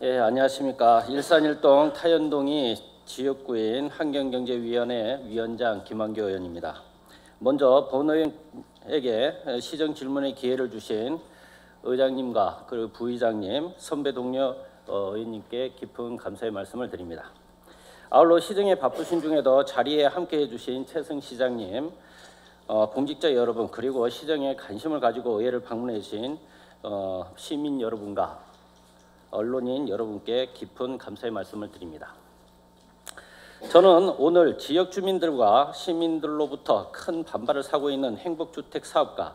예, 안녕하십니까. 일산일동 타현동이 지역구인 환경경제위원회 위원장 김한교 의원입니다. 먼저 본 의원에게 시정 질문의 기회를 주신 의장님과 그리고 부의장님, 선배 동료 의원님께 깊은 감사의 말씀을 드립니다. 아울러 시정에 바쁘신 중에도 자리에 함께해 주신 최승 시장님, 공직자 여러분, 그리고 시정에 관심을 가지고 의회를 방문해 주신 시민 여러분과 언론인 여러분께 깊은 감사의 말씀을 드립니다. 저는 오늘 지역 주민들과 시민들로부터 큰 반발을 사고 있는 행복주택 사업과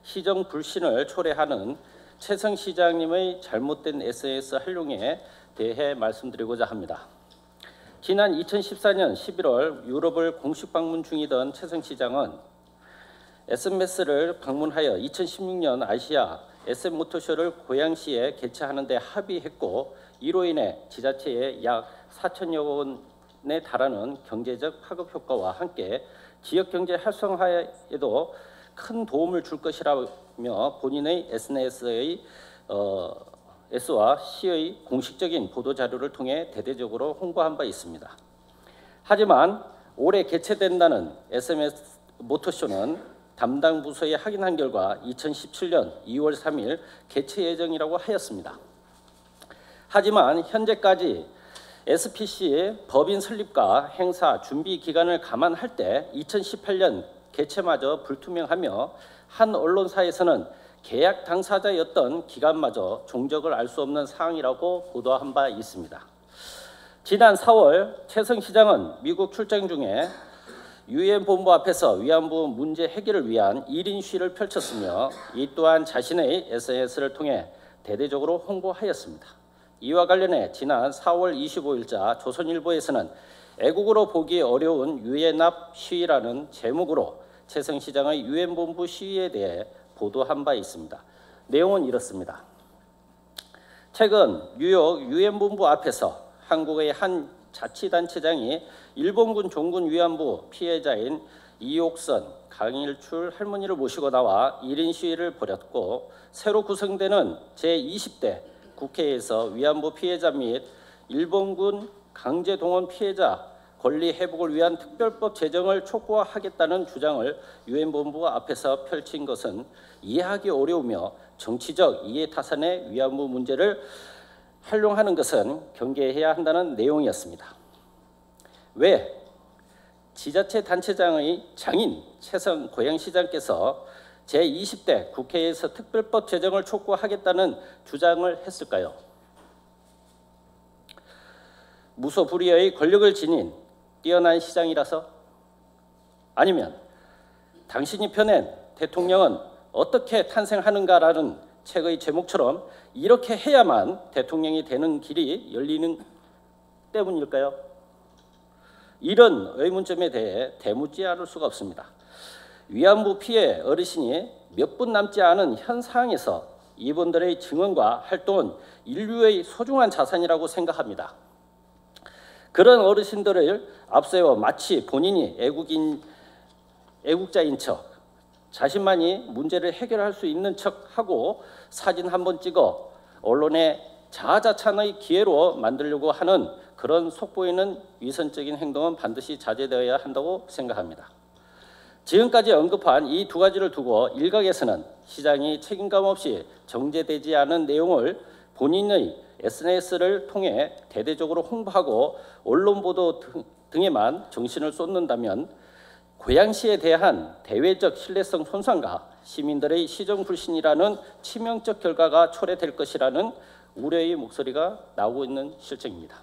시정 불신을 초래하는 최승 시장님의 잘못된 SNS 활용에 대해 말씀드리고자 합니다. 지난 2014년 11월 유럽을 공식 방문 중이던 최승 시장은 SMS를 방문하여 2016년 아시아 SM 모터쇼를 고양시에 개최하는 데 합의했고, 이로 인해 지자체에 약 4천여 원에 달하는 경제적 파급 효과와 함께 지역 경제 활성화에도 큰 도움을 줄 것이라며 본인의 SNS의 S와 C의 공식적인 보도 자료를 통해 대대적으로 홍보한 바 있습니다. 하지만 올해 개최된다는 SMS 모터쇼는 담당 부서에 확인한 결과 2017년 2월 3일 개최 예정이라고 하였습니다. 하지만 현재까지 SPC 법인 설립과 행사 준비 기간을 감안할 때 2018년 개최마저 불투명하며 한 언론사에서는 계약 당사자였던 기간마저 종적을 알 수 없는 상황이라고 보도한 바 있습니다. 지난 4월 최승 시장은 미국 출장 중에 유엔 본부 앞에서 위안부 문제 해결을 위한 1인 시위를 펼쳤으며 이 또한 자신의 SNS를 통해 대대적으로 홍보하였습니다. 이와 관련해 지난 4월 25일자 조선일보에서는 애국으로 보기 어려운 유엔 앞 시위라는 제목으로 최승 시장의 유엔 본부 시위에 대해 보도한 바 있습니다. 내용은 이렇습니다. 최근 뉴욕 유엔 본부 앞에서 한국의 한 자치단체장이 일본군 종군 위안부 피해자인 이옥선, 강일출 할머니를 모시고 나와 1인 시위를 벌였고, 새로 구성되는 제20대 국회에서 위안부 피해자 및 일본군 강제동원 피해자 권리 회복을 위한 특별법 제정을 촉구하겠다는 주장을 유엔 본부 앞에서 펼친 것은 이해하기 어려우며 정치적 이해타산의 위안부 문제를 활용하는 것은 경계해야 한다는 내용이었습니다. 왜 지자체 단체장의 장인 최승 고양시장께서 제20대 국회에서 특별법 제정을 촉구하겠다는 주장을 했을까요? 무소불위의 권력을 지닌 뛰어난 시장이라서? 아니면 당신이 펴낸 대통령은 어떻게 탄생하는가라는 책의 제목처럼 이렇게 해야만 대통령이 되는 길이 열리는 때문일까요? 이런 의문점에 대해 대묻지 않을 수가 없습니다. 위안부 피해 어르신이 몇 분 남지 않은 현 상황에서 이분들의 증언과 활동은 인류의 소중한 자산이라고 생각합니다. 그런 어르신들을 앞세워 마치 본인이 애국자인 척, 자신만이 문제를 해결할 수 있는 척하고 사진 한번 찍어 언론에 자아자찬의 기회로 만들려고 하는 그런 속보이는 위선적인 행동은 반드시 자제되어야 한다고 생각합니다. 지금까지 언급한 이 두 가지를 두고 일각에서는 시장이 책임감 없이 정제되지 않은 내용을 본인의 SNS를 통해 대대적으로 홍보하고 언론 보도 등에만 정신을 쏟는다면 고양시에 대한 대외적 신뢰성 손상과 시민들의 시정 불신이라는 치명적 결과가 초래될 것이라는 우려의 목소리가 나오고 있는 실정입니다.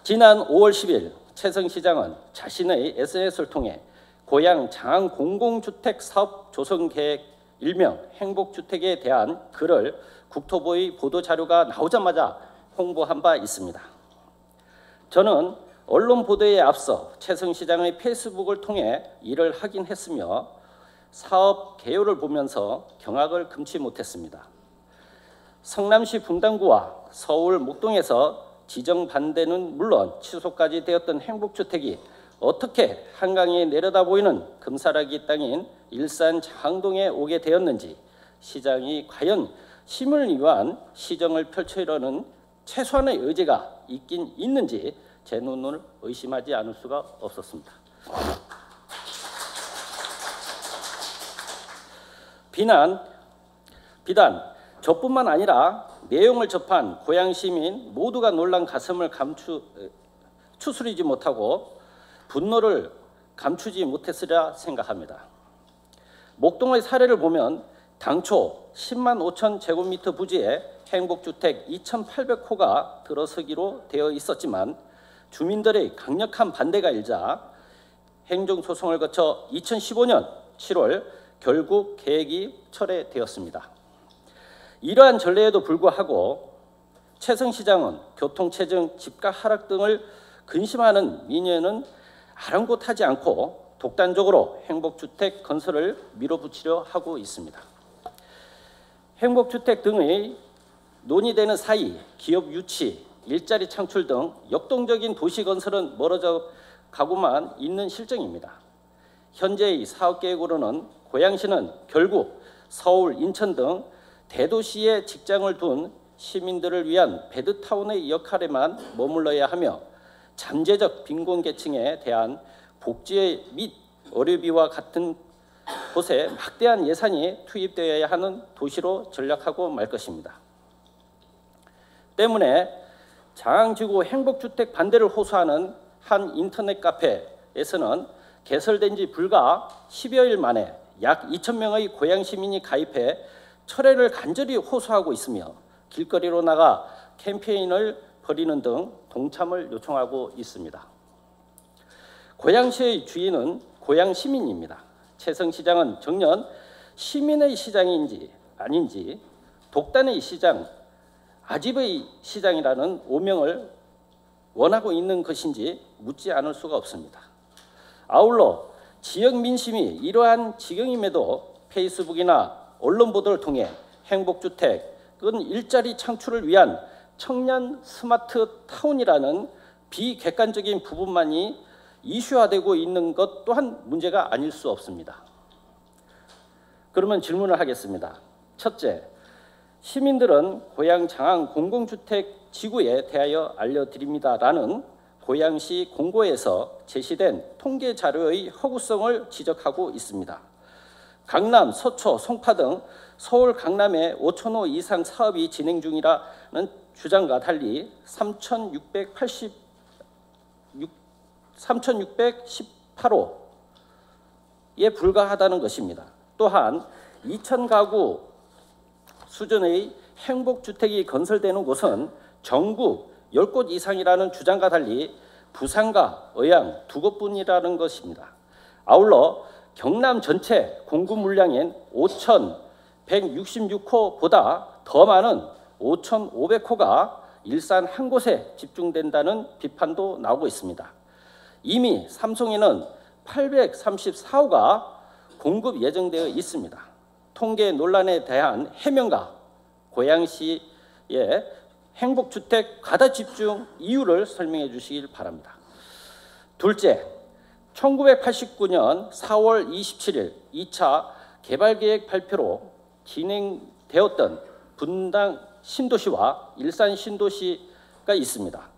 지난 5월 10일 최승 시장은 자신의 SNS를 통해 고양 장안 공공주택 사업 조성 계획 일명 행복주택에 대한 글을 국토부의 보도자료가 나오자마자 홍보한 바 있습니다. 저는 언론 보도에 앞서 최승 시장의 페이스북을 통해 이를 확인했으며 사업 개요를 보면서 경악을 금치 못했습니다. 성남시 분당구와 서울 목동에서 지정 반대는 물론 취소까지 되었던 행복주택이 어떻게 한강에 내려다 보이는 금사라기 땅인 일산 장항동에 오게 되었는지, 시장이 과연 시민을 위한 시정을 펼치려는 최소한의 의지가 있긴 있는지 제 눈을 의심하지 않을 수가 없었습니다. 비단 저뿐만 아니라 내용을 접한 고향 시민 모두가 놀란 가슴을 추스리지 못하고 분노를 감추지 못했으리라 생각합니다. 목동의 사례를 보면 당초 10만 5천 제곱미터 부지에 행복주택 2,800호가 들어서기로 되어 있었지만 주민들의 강력한 반대가 일자 행정소송을 거쳐 2015년 7월 결국 계획이 철회되었습니다. 이러한 전례에도 불구하고 최성 시장은 교통체증, 집값 하락 등을 근심하는 민의는 아랑곳하지 않고 독단적으로 행복주택 건설을 밀어붙이려 하고 있습니다. 행복주택 등의 논의되는 사이 기업 유치, 일자리 창출 등 역동적인 도시 건설은 멀어져 가고만 있는 실정입니다. 현재의 사업계획으로는 고양시는 결국 서울, 인천 등 대도시에 직장을 둔 시민들을 위한 베드타운의 역할에만 머물러야 하며 잠재적 빈곤계층에 대한 복지 및 의료비와 같은 곳에 막대한 예산이 투입되어야 하는 도시로 전락하고 말 것입니다. 때문에 장항지구 행복주택 반대를 호소하는 한 인터넷 카페에서는 개설된 지 불과 10여일 만에 약 2,000명의 고양 시민이 가입해 철회를 간절히 호소하고 있으며 길거리로 나가 캠페인을 벌이는 등 동참을 요청하고 있습니다. 고양시의 주인은 고양 시민입니다. 최성 시장은 정녕 시민의 시장인지 아닌지 독단의 시장, 아집의 시장이라는 오명을 원하고 있는 것인지 묻지 않을 수가 없습니다. 아울러 지역 민심이 이러한 지경임에도 페이스북이나 언론 보도를 통해 행복주택은 일자리 창출을 위한 청년 스마트 타운이라는 비객관적인 부분만이 이슈화되고 있는 것 또한 문제가 아닐 수 없습니다. 그러면 질문을 하겠습니다. 첫째, 시민들은 고양 장항 공공주택 지구에 대하여 알려드립니다라는 고양시 공고에서 제시된 통계 자료의 허구성을 지적하고 있습니다. 강남, 서초, 송파 등 서울 강남에 5,000호 이상 사업이 진행 중이라는 주장과 달리 3,618호에 불과하다는 것입니다. 또한 2,000가구 수준의 행복주택이 건설되는 곳은 전국 10곳 이상이라는 주장과 달리 부산과 의양 2곳뿐이라는 것입니다. 아울러 경남 전체 공급 물량인 5,166호보다 더 많은 5,500호가 일산 한 곳에 집중된다는 비판도 나오고 있습니다. 이미 삼성에는 834호가 공급 예정되어 있습니다. 통계 논란에 대한 해명과 고양시의 행복주택 과다 집중 이유를 설명해 주시길 바랍니다. 둘째, 1989년 4월 27일 2차 개발계획 발표로 진행되었던 분당 신도시와 일산 신도시가 있습니다.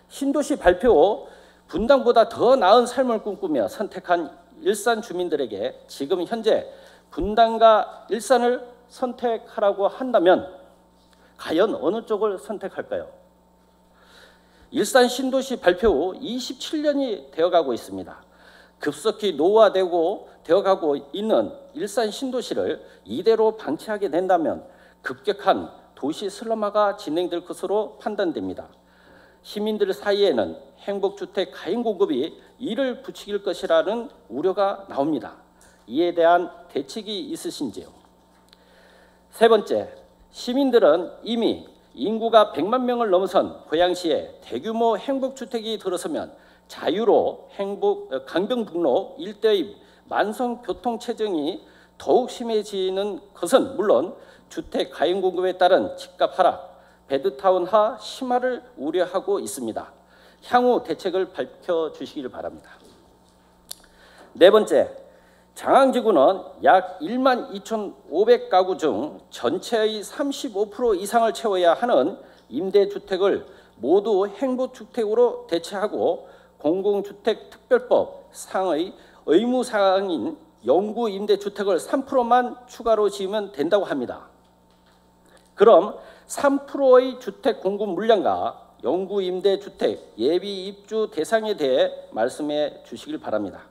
신도시 발표 후 분당보다 더 나은 삶을 꿈꾸며 선택한 일산 주민들에게 지금 현재 분당과 일산을 선택하라고 한다면 과연 어느 쪽을 선택할까요? 일산 신도시 발표 후 27년이 되어가고 있습니다. 급속히 노후화되고 되어가고 있는 일산 신도시를 이대로 방치하게 된다면 급격한 도시 슬럼화가 진행될 것으로 판단됩니다. 시민들 사이에는 행복주택 가인 공급이 이를 부추길 것이라는 우려가 나옵니다. 이에 대한 대책이 있으신지요? 세 번째, 시민들은 이미 인구가 100만 명을 넘어선 고양시에 대규모 행복주택이 들어서면 자유로 강변북로 일대의 만성 교통체증이 더욱 심해지는 것은 물론 주택 가인 공급에 따른 집값 하락, 베드타운화 심화를 우려하고 있습니다. 향후 대책을 밝혀주시길 바랍니다. 네 번째, 장항지구는 약 12,500가구 중 전체의 35% 이상을 채워야 하는 임대주택을 모두 행보주택으로 대체하고 공공주택특별법 상의 의무사항인 영구임대주택을 3%만 추가로 지으면 된다고 합니다. 그럼 3%의 주택 공급 물량과 영구임대주택 예비입주 대상에 대해 말씀해 주시길 바랍니다.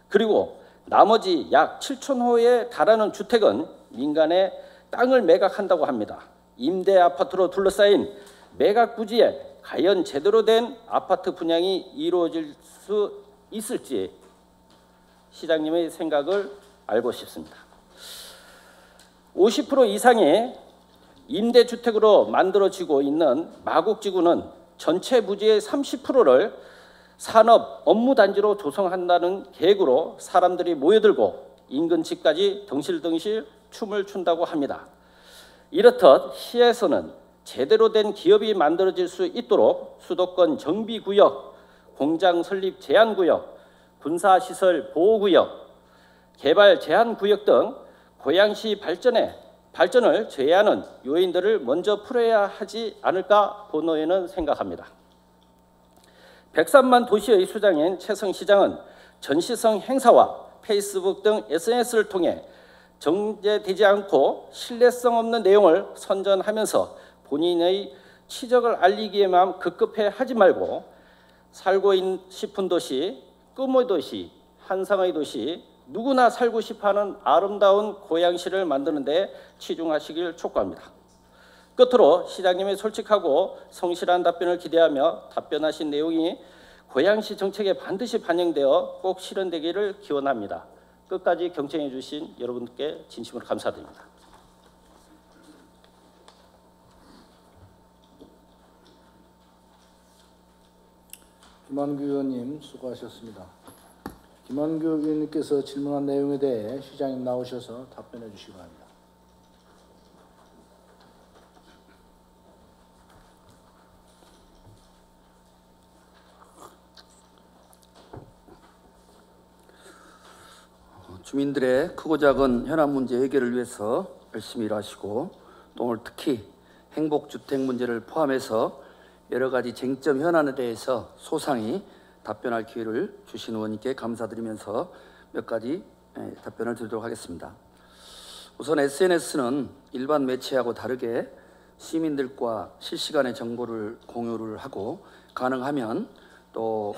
그리고 나머지 약 7,000호에 달하는 주택은 민간에 땅을 매각한다고 합니다. 임대 아파트로 둘러싸인 매각 부지에 과연 제대로 된 아파트 분양이 이루어질 수 있을지 시장님의 생각을 알고 싶습니다. 50% 이상의 임대주택으로 만들어지고 있는 마곡지구는 전체 부지의 30%를 산업 업무단지로 조성한다는 계획으로 사람들이 모여들고 인근 집까지 덩실덩실 춤을 춘다고 합니다. 이렇듯 시에서는 제대로 된 기업이 만들어질 수 있도록 수도권 정비구역, 공장 설립 제한구역, 군사시설 보호구역, 개발 제한구역 등 고양시 발전을 제한하는 요인들을 먼저 풀어야 하지 않을까 본의원은 생각합니다. 103만 도시의 수장인 최성 시장은 전시성 행사와 페이스북 등 SNS를 통해 정제되지 않고 신뢰성 없는 내용을 선전하면서 본인의 치적을 알리기에만 급급해 하지 말고 살고 싶은 도시, 꿈의 도시, 환상의 도시, 누구나 살고 싶어하는 아름다운 고양시를 만드는 데 치중하시길 촉구합니다. 끝으로 시장님의 솔직하고 성실한 답변을 기대하며 답변하신 내용이 고양시 정책에 반드시 반영되어 꼭 실현되기를 기원합니다. 끝까지 경청해 주신 여러분께 진심으로 감사드립니다. 김한규 의원님 수고하셨습니다. 김한규 의원님께서 질문한 내용에 대해 시장님 나오셔서 답변해 주시기 바랍니다. 주민들의 크고 작은 현안 문제 해결을 위해서 열심히 일하시고 또 오늘 특히 행복주택 문제를 포함해서 여러 가지 쟁점 현안에 대해서 소상히 답변할 기회를 주신 의원님께 감사드리면서 몇 가지 답변을 드리도록 하겠습니다. 우선 SNS는 일반 매체하고 다르게 시민들과 실시간의 정보를 공유를 하고 가능하면 또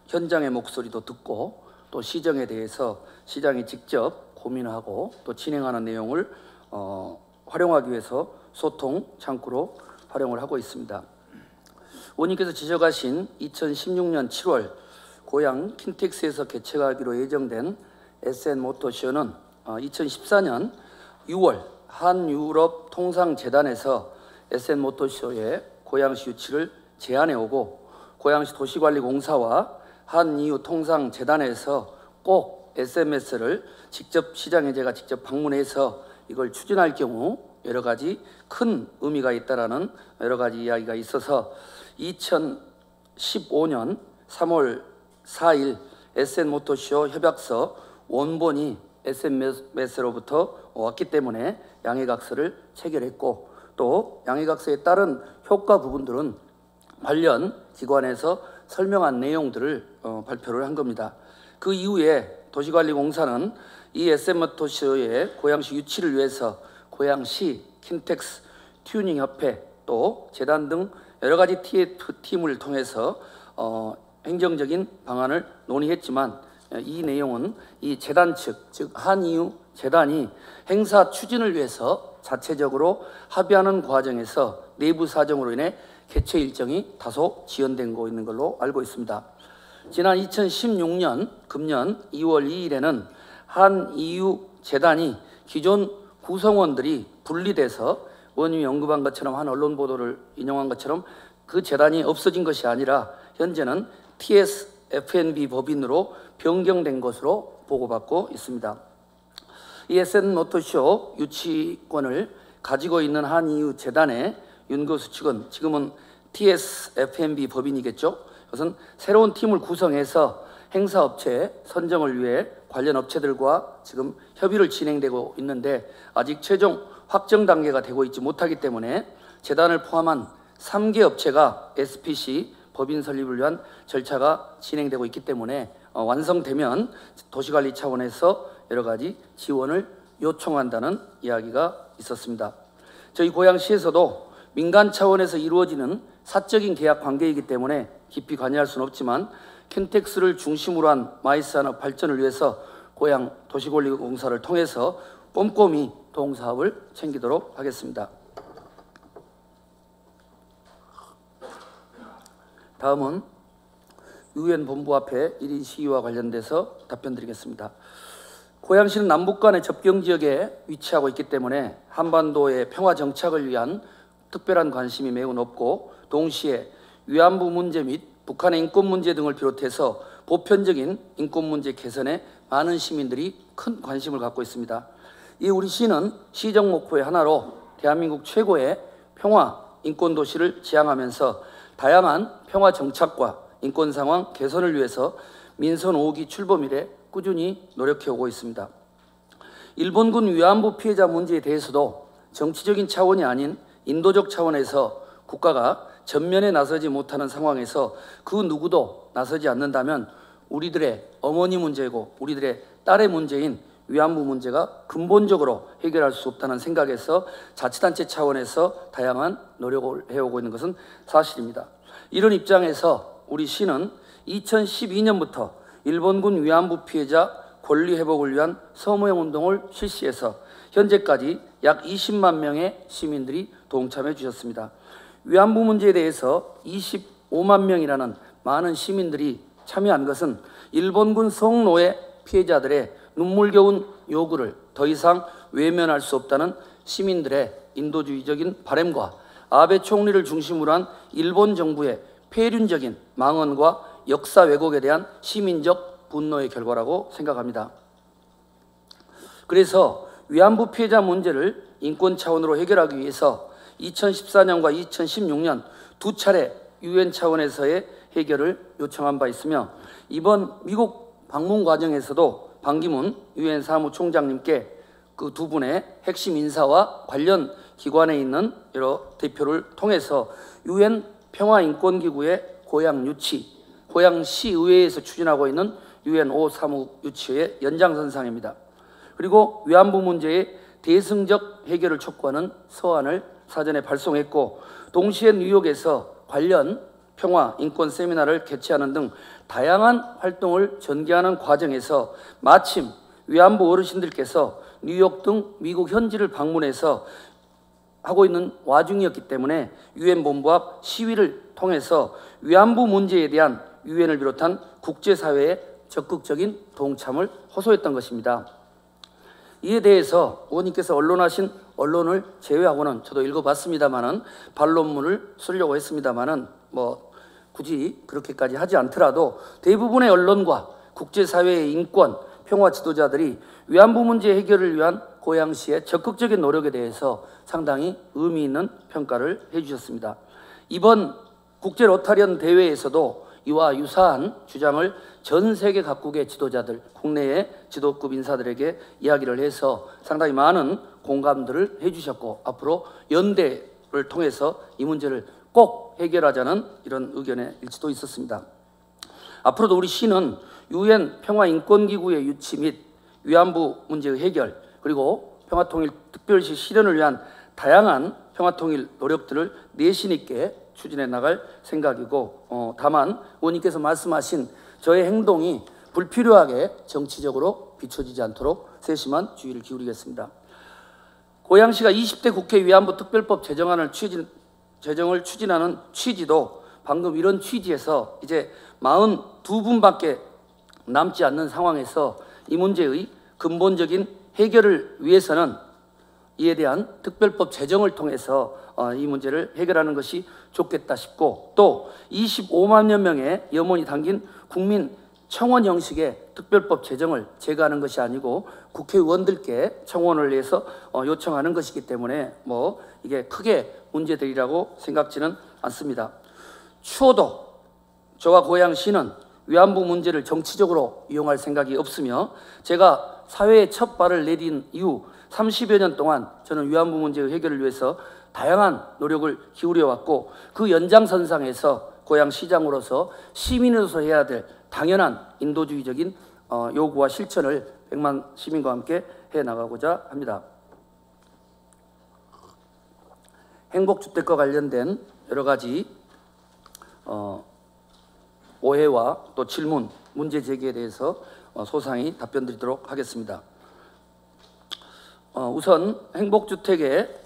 현장의 목소리도 듣고 또 시정에 대해서 시장이 직접 고민하고 또 진행하는 내용을 활용하기 위해서 소통 창구로 활용을 하고 있습니다. 의원님께서 지적하신 2016년 7월 고양 킨텍스에서 개최하기로 예정된 SN모터쇼는 2014년 6월 한유럽 통상재단에서 SN모터쇼의 고양시 유치를 제안해 오고 고양시 도시관리공사와 한이유 통상재단에서 꼭 SMS를 직접 시장에 제가 직접 방문해서 이걸 추진할 경우 여러 가지 큰 의미가 있다라는 여러 가지 이야기가 있어서 2015년 3월 4일 SN모터쇼 협약서 원본이 SMS로부터 왔기 때문에 양해각서를 체결했고 또 양해각서에 따른 효과 부분들은 관련 기관에서 설명한 내용들을 발표를 한 겁니다. 그 이후에 도시관리공사는 이 SN모터쇼의 고양시 유치를 위해서 고양시, 킨텍스, 튜닝협회 또 재단 등 여러 가지 팀을 통해서 행정적인 방안을 논의했지만 이 내용은 이 재단 측, 즉 한이유 재단이 행사 추진을 위해서 자체적으로 합의하는 과정에서 내부 사정으로 인해 개최 일정이 다소 지연된 거 있는 걸로 알고 있습니다. 지난 2016년 금년 2월 2일에는 한이유 재단이 기존 구성원들이 분리돼서 의원님이 언급한 것처럼 한 언론 보도를 인용한 것처럼 그 재단이 없어진 것이 아니라 현재는 TSFNB 법인으로 변경된 것으로 보고받고 있습니다. 이 SN모터쇼 유치권을 가지고 있는 한이유 재단의 윤 교수 측은 지금은 TSFNB 법인이겠죠. 그것은 새로운 팀을 구성해서 행사업체 선정을 위해 관련 업체들과 지금 협의를 진행되고 있는데 아직 최종 확정 단계가 되고 있지 못하기 때문에 재단을 포함한 3개 업체가 SPC 법인 설립을 위한 절차가 진행되고 있기 때문에 완성되면 도시관리 차원에서 여러 가지 지원을 요청한다는 이야기가 있었습니다. 저희 고양시에서도 민간 차원에서 이루어지는 사적인 계약 관계이기 때문에 깊이 관여할 수는 없지만 켄텍스를 중심으로 한 마이스 산업 발전을 위해서 고양 도시관리공사를 통해서 꼼꼼히 도움사업을 챙기도록 하겠습니다. 다음은 유엔 본부 앞에 1인 시위와 관련돼서 답변드리겠습니다. 고양시는 남북 간의 접경 지역에 위치하고 있기 때문에 한반도의 평화 정착을 위한 특별한 관심이 매우 높고 동시에 위안부 문제 및 북한의 인권 문제 등을 비롯해서 보편적인 인권 문제 개선에 많은 시민들이 큰 관심을 갖고 있습니다. 이 우리 시는 시정 목표의 하나로 대한민국 최고의 평화 인권 도시를 지향하면서 다양한 평화 정착과 인권 상황 개선을 위해서 민선 5기 출범 이래 꾸준히 노력해오고 있습니다. 일본군 위안부 피해자 문제에 대해서도 정치적인 차원이 아닌 인도적 차원에서 국가가 전면에 나서지 못하는 상황에서 그 누구도 나서지 않는다면 우리들의 어머니 문제고 우리들의 딸의 문제인 위안부 문제가 근본적으로 해결할 수 없다는 생각에서 자치단체 차원에서 다양한 노력을 해오고 있는 것은 사실입니다. 이런 입장에서 우리 시는 2012년부터 일본군 위안부 피해자 권리 회복을 위한 서모형 운동을 실시해서 현재까지 약 20만 명의 시민들이 동참해 주셨습니다. 위안부 문제에 대해서 25만 명이라는 많은 시민들이 참여한 것은 일본군 성노예 피해자들의 눈물겨운 요구를 더 이상 외면할 수 없다는 시민들의 인도주의적인 바람과 아베 총리를 중심으로 한 일본 정부의 폐륜적인 망언과 역사 왜곡에 대한 시민적 분노의 결과라고 생각합니다. 그래서 위안부 피해자 문제를 인권 차원으로 해결하기 위해서 2014년과 2016년 두 차례 유엔 차원에서의 해결을 요청한 바 있으며 이번 미국 방문 과정에서도 반기문 유엔 사무총장님께 그 두 분의 핵심 인사와 관련 기관에 있는 여러 대표를 통해서 유엔 평화인권기구의 고양시 의회에서 추진하고 있는 유엔 5 사무유치의 연장선상입니다. 그리고 위안부 문제의 대승적 해결을 촉구하는 서한을 사전에 발송했고 동시에 뉴욕에서 관련 평화 인권 세미나를 개최하는 등 다양한 활동을 전개하는 과정에서 마침 위안부 어르신들께서 뉴욕 등 미국 현지를 방문해서 하고 있는 와중이었기 때문에 유엔 본부 앞 시위를 통해서 위안부 문제에 대한 유엔을 비롯한 국제사회의 적극적인 동참을 호소했던 것입니다. 이에 대해서 의원님께서 언론하신 언론을 제외하고는 저도 읽어봤습니다만은 반론문을 쓰려고 했습니다만은 굳이 그렇게까지 하지 않더라도 대부분의 언론과 국제사회의 인권, 평화 지도자들이 위안부 문제 해결을 위한 고양시의 적극적인 노력에 대해서 상당히 의미 있는 평가를 해주셨습니다. 이번 국제 로타리언 대회에서도 이와 유사한 주장을 전 세계 각국의 지도자들, 국내의 지도급 인사들에게 이야기를 해서 상당히 많은 공감들을 해주셨고 앞으로 연대를 통해서 이 문제를 꼭 해결하자는 이런 의견의 일치도 있었습니다. 앞으로도 우리 시는 유엔 평화인권기구의 유치 및 위안부 문제의 해결 그리고 평화통일 특별시 실현을 위한 다양한 평화통일 노력들을 내신 있게 추진해 나갈 생각이고 다만 의원님께서 말씀하신 저의 행동이 불필요하게 정치적으로 비춰지지 않도록 세심한 주의를 기울이겠습니다. 고양시가 20대 국회 위안부 특별법 제정을 추진하는 취지도 방금 이런 취지에서 이제 42분밖에 남지 않는 상황에서 이 문제의 근본적인 해결을 위해서는 이에 대한 특별법 제정을 통해서 이 문제를 해결하는 것이 좋겠다 싶고 또 25만여 명의 염원이 담긴 국민 청원 형식의 특별법 제정을 제가 하는 것이 아니고 국회의원들께 청원을 해서 요청하는 것이기 때문에 이게 크게 문제들이라고 생각지는 않습니다. 추호도 저와 고양시는 위안부 문제를 정치적으로 이용할 생각이 없으며 제가 사회에 첫 발을 내딘 이후 30여 년 동안 저는 위안부 문제의 해결을 위해서 다양한 노력을 기울여 왔고 그 연장선상에서 고향시장으로서 시민으로서 해야 될 당연한 인도주의적인 요구와 실천을 100만 시민과 함께 해나가고자 합니다. 행복주택과 관련된 여러 가지 오해와 또 질문, 문제 제기에 대해서 소상히 답변드리도록 하겠습니다. 우선 행복주택에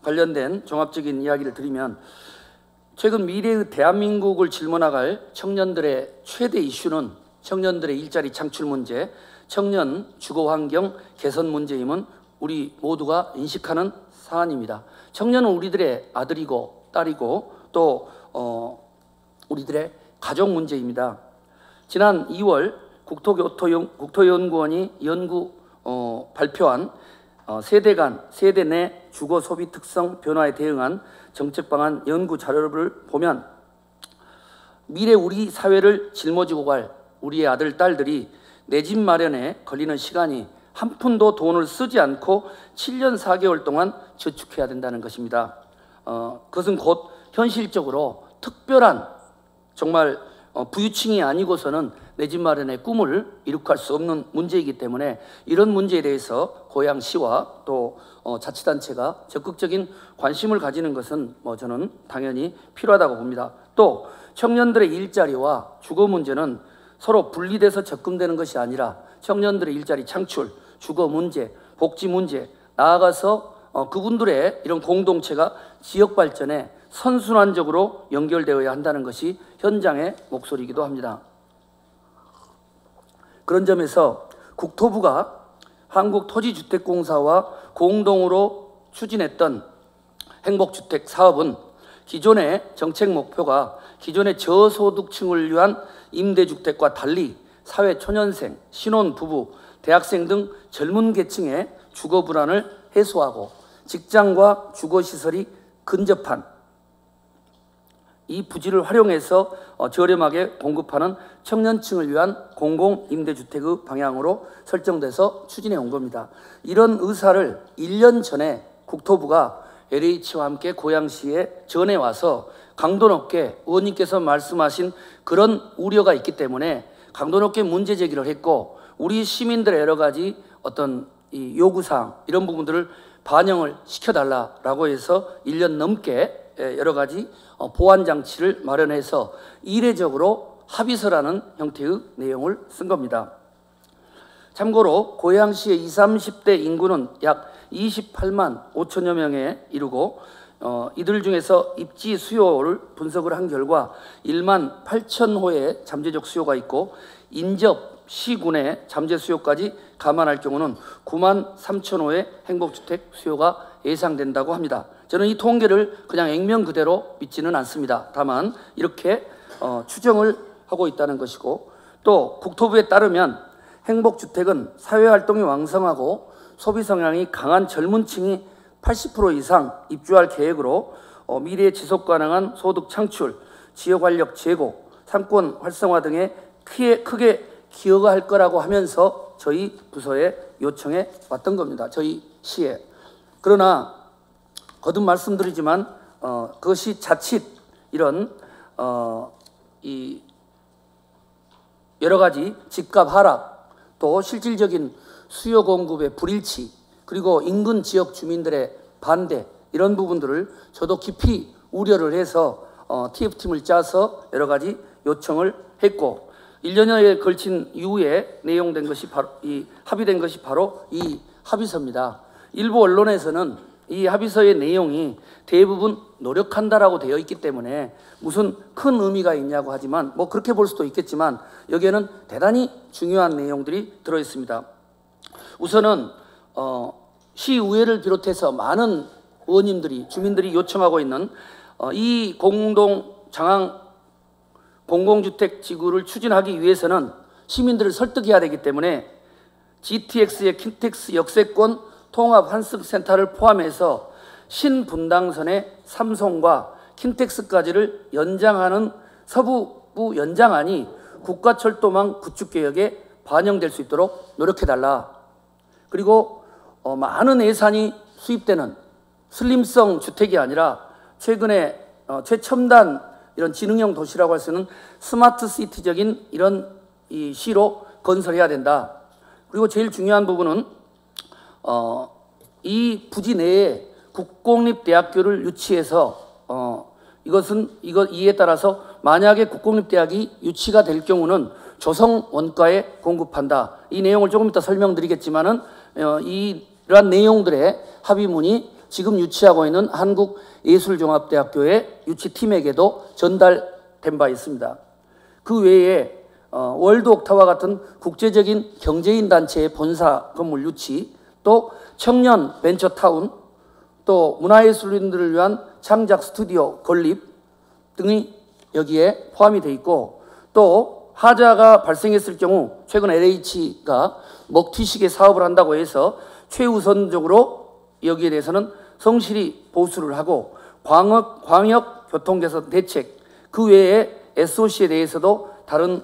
관련된 종합적인 이야기를 드리면 최근 미래의 대한민국을 짊어나갈 청년들의 최대 이슈는 청년들의 일자리 창출 문제, 청년 주거환경 개선 문제임은 우리 모두가 인식하는 사안입니다. 청년은 우리들의 아들이고 딸이고 또 우리들의 가족 문제입니다. 지난 2월 국토연구원이 발표한 세대 간, 세대 내 주거 소비 특성 변화에 대응한 정책 방안 연구 자료를 보면 미래 우리 사회를 짊어지고 갈 우리의 아들, 딸들이 내 집 마련에 걸리는 시간이 한 푼도 돈을 쓰지 않고 7년 4개월 동안 저축해야 된다는 것입니다. 그것은 곧 현실적으로 특별한 정말 부유층이 아니고서는 내 집 마련의 꿈을 이룩할 수 없는 문제이기 때문에 이런 문제에 대해서 고향시와 또 자치단체가 적극적인 관심을 가지는 것은 저는 당연히 필요하다고 봅니다. 또 청년들의 일자리와 주거 문제는 서로 분리돼서 접근되는 것이 아니라 청년들의 일자리 창출, 주거 문제, 복지 문제, 나아가서 그분들의 이런 공동체가 지역 발전에 선순환적으로 연결되어야 한다는 것이 현장의 목소리이기도 합니다. 그런 점에서 국토부가 한국토지주택공사와 공동으로 추진했던 행복주택 사업은 기존의 정책 목표가 기존의 저소득층을 위한 임대주택과 달리 사회 초년생, 신혼부부, 대학생 등 젊은 계층의 주거 불안을 해소하고 직장과 주거시설이 근접한 이 부지를 활용해서 저렴하게 공급하는 청년층을 위한 공공임대주택의 방향으로 설정돼서 추진해 온 겁니다. 이런 의사를 1년 전에 국토부가 LH와 함께 고양시에 전해와서 강도 높게 의원님께서 말씀하신 그런 우려가 있기 때문에 강도 높게 문제 제기를 했고 우리 시민들의 여러 가지 어떤 이 요구사항 이런 부분들을 반영을 시켜달라라고 해서 1년 넘게 여러 가지 보완 장치를 마련해서 이례적으로 합의서라는 형태의 내용을 쓴 겁니다. 참고로 고양시의 20, 30대 인구는 약 28만 5천여 명에 이르고 이들 중에서 입지 수요를 분석을 한 결과 1만 8천 호의 잠재적 수요가 있고 인접 시군의 잠재 수요까지 감안할 경우는 9만 3천 호의 행복주택 수요가 예상된다고 합니다. 저는 이 통계를 그냥 액면 그대로 믿지는 않습니다. 다만 이렇게 추정을 하고 있다는 것이고 또 국토부에 따르면 행복주택은 사회활동이 왕성하고 소비 성향이 강한 젊은 층이 80% 이상 입주할 계획으로 미래 지속 가능한 소득 창출, 지역활력 제고, 상권 활성화 등에 크게 기여가 할 거라고 하면서 저희 부서에 요청해 왔던 겁니다. 저희 시에. 그러나 거듭 말씀드리지만 그것이 자칫 이런 이 여러 가지 집값 하락 또 실질적인 수요 공급의 불일치 그리고 인근 지역 주민들의 반대 이런 부분들을 저도 깊이 우려를 해서 TF팀을 짜서 여러 가지 요청을 했고 1년여에 걸친 이후에 내용된 것이 바로 합의된 것이 바로 이 합의서입니다. 일부 언론에서는 이 합의서의 내용이 대부분 노력한다라고 되어 있기 때문에 무슨 큰 의미가 있냐고 하지만 뭐 그렇게 볼 수도 있겠지만 여기에는 대단히 중요한 내용들이 들어 있습니다. 우선은 시의회를 비롯해서 많은 의원님들이 주민들이 요청하고 있는 이 공공주택 지구를 추진하기 위해서는 시민들을 설득해야 되기 때문에 GTX의 킨텍스 역세권 통합 환승센터를 포함해서 신분당선의 삼성과 킨텍스까지를 연장하는 서부부 연장안이 국가철도망 구축계획에 반영될 수 있도록 노력해달라. 그리고 많은 예산이 수입되는 슬림성 주택이 아니라 최근에 최첨단 이런 지능형 도시라고 할 수 있는 스마트 시티적인 이런 이 시로 건설해야 된다. 그리고 제일 중요한 부분은 이 부지 내에 국공립대학교를 유치해서 이에 따라서 만약에 국공립대학이 유치가 될 경우는 조성 원가에 공급한다. 이 내용을 조금 이따 설명드리겠지만은 이러한 내용들의 합의문이 지금 유치하고 있는 한국예술종합대학교의 유치팀에게도 전달된 바 있습니다. 그 외에 월드 옥타와 같은 국제적인 경제인 단체의 본사 건물 유치, 또 청년 벤처타운, 또 문화예술인들을 위한 창작 스튜디오 건립 등이 여기에 포함이 되어 있고, 또 하자가 발생했을 경우 최근 LH가 먹튀식의 사업을 한다고 해서 최우선적으로 여기에 대해서는 성실히 보수를 하고 광역 교통개선 대책, 그 외에 SOC에 대해서도 다른